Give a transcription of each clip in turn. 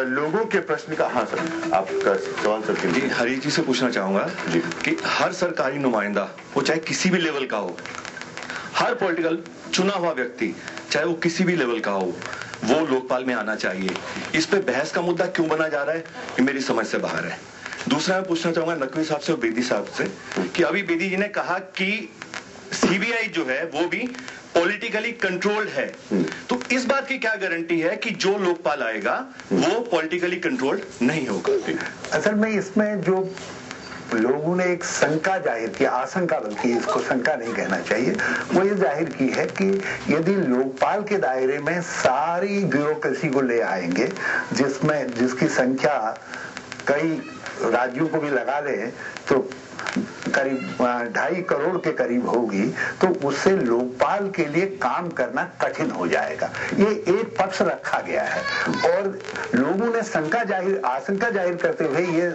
लोगों के प्रश्न का। हाँ सर, आपका सवाल सर। जी, हरी जी से पूछना चाहूंगा जी कि हर सरकारी नुमाइंदा, वो चाहे किसी भी लेवल का हो, हर पॉलिटिकल चुना हुआ व्यक्ति चाहे वो किसी भी लेवल का हो, वो लोकपाल में आना चाहिए। इस पे बहस का मुद्दा क्यों बना जा रहा है, ये मेरी समझ से बाहर है। दूसरा मैं पूछना चाहूंगा नकवी साहब से और बेदी साहब से कि अभी बेदी जी ने कहा कि सीबीआई जो है वो भी पॉलिटिकली कंट्रोल्ड है, तो इस बात की क्या गारंटी है कि जो लोकपाल आएगा वो पॉलिटिकली कंट्रोल्ड नहीं होगा? असल में इसमें जो लोगों ने एक शंका जाहिर की, आशंका, बल्कि इसको शंका नहीं कहना चाहिए, वो ये जाहिर की है कि यदि लोकपाल के दायरे में सारी ब्यूरोक्रेसी को ले आएंगे, जिसकी संख्या कई राज्यों को भी लगा ले तो करीब 2.5 करोड़ के करीब होगी, तो उससे लोकपाल के लिए काम करना कठिन हो जाएगा। ये एक पक्ष रखा गया है और लोगों ने आशंका जाहिर करते हुए ये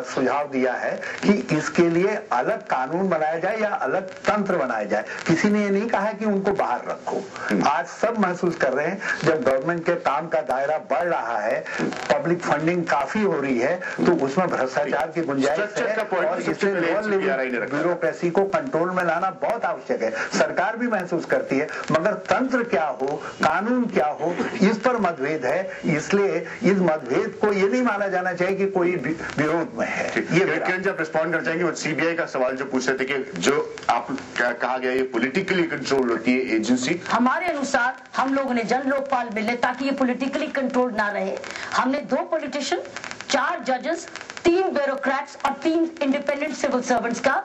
सुझाव दिया है कि इसके लिए अलग कानून बनाया जाए या अलग तंत्र बनाया जाए। किसी ने ये नहीं कहा है कि उनको बाहर रखो। आज सब महसूस कर रहे हैं जब गवर्नमेंट के काम का दायरा बढ़ रहा है, पब्लिक फंडिंग काफी हो रही है, तो उसमें भ्रष्टाचार की गुंजाइश है और इससे ब्यूरोक्रेसी को कंट्रोल में लाना बहुत आवश्यक है। सरकार भी महसूस करती है, मगर तंत्र क्या हो, कानून क्या हो, इस पर मतभेद है। इसलिए इस मतभेद को ये नहीं माना जाना चाहिए कि कोई विरोध में है। ये जब रिस्पॉन्ड कर जाएंगे, वो सीबीआई का सवाल जो पूछ रहे थे कि जो आप कहा गया ये पॉलिटिकली कंट्रोल होती है एजेंसी, हमारे अनुसार हम लोगों ने जन लोकपाल मिले ताकि ये पॉलिटिकली कंट्रोल ना रहे। हमने 2 पॉलिटिशियन, 4 जजेस, 3 ब्यूरोक्रेट्स और 3 इंडिपेंडेंट सिविल सर्वेंट्स का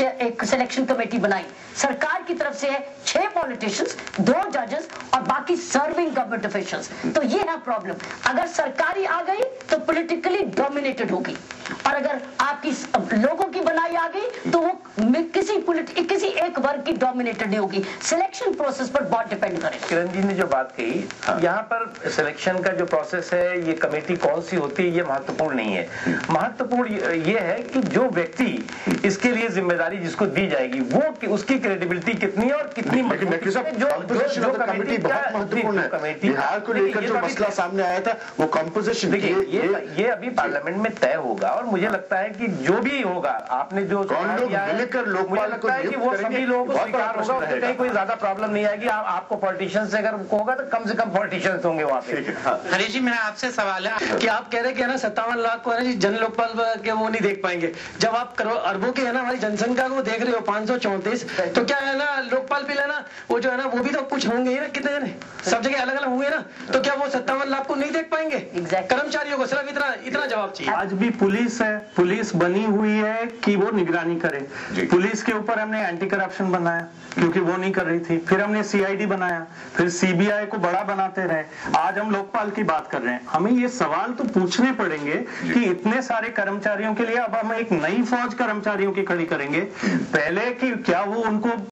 एक सिलेक्शन कमेटी बनाई। सरकार की तरफ से है 6 पॉलिटिशियंस, 2 जजेस और बाकी सर्विंग गवर्नमेंट ऑफिशियल्स। तो ये है प्रॉब्लम। अगर सरकारी आ गई तो पॉलिटिकली डोमिनेटेड होगी, और अगर आपकी लोगों की बनाई आ गई तो वो किसी एक वर्ग की डोमिनेटेड नहीं होगी। सिलेक्शन प्रोसेस पर बहुत डिपेंड करेगा। किरण जी ने जो बात कही, यहाँ पर सिलेक्शन का जो प्रोसेस है, ये कमेटी कौन सी होती है, ये महत्वपूर्ण नहीं है। महत्वपूर्ण ये है कि जो व्यक्ति इसके लिए जिम्मेदारी जिसको दी जाएगी वो उसकी क्रेडिबिलिटी कितनी है और कितनी बिहार को लेकर जो मसला सामने आया था वो कंपोजिशन। देखिए ये अभी पार्लियामेंट में तय होगा और मुझे लगता है कि जो भी होगा, आपने जो मिलकर लोकपाल को कि वो सभी लोगों को स्वीकार होगा, उससे कहीं कोई ज्यादा प्रॉब्लम नहीं आएगी। आपको पॉलिटिशियंस से अगर होगा तो कम से कम पॉलिटिशियंस होंगे वहाँ पे। हरीश जी, मेरा आपसे सवाल है कि आप कह रहे हैं कि 57 लाख को है ना जी जन लोकपाल के वो नहीं देख पाएंगे, जब आप अरबों के है ना हमारी जनसंख्या को देख रहे हो 534, तो क्या है ना लोकपाल बिल है ना वो जो है ना वो भी तो कुछ होंगे ही ना, कितने जने सब जगह अलग अलग होंगे ना, तो क्या वो 57 लाख को नहीं देख पाएंगे? कर्मचारियों को सिर्फ इतना जवाब चाहिए। आज भी पुलिस है, पुलिस बनी हुई है कि वो निगरानी करे। पुलिस के ऊपर हमने एंटी करप्शन बनाया क्योंकि वो नहीं कर रही थी, फिर हमने सीआईडी बनाया, फिर सीबीआई को बड़ा बनाते रहे, आज हम लोकपाल की बात कर रहे हैं। हमें ये सवाल तो पूछने पड़ेंगे कि इतने सारे कर्मचारियों के लिए अब हम एक नई फौज कर्मचारियों की खड़ी करेंगे, पहले कि क्या वो उनको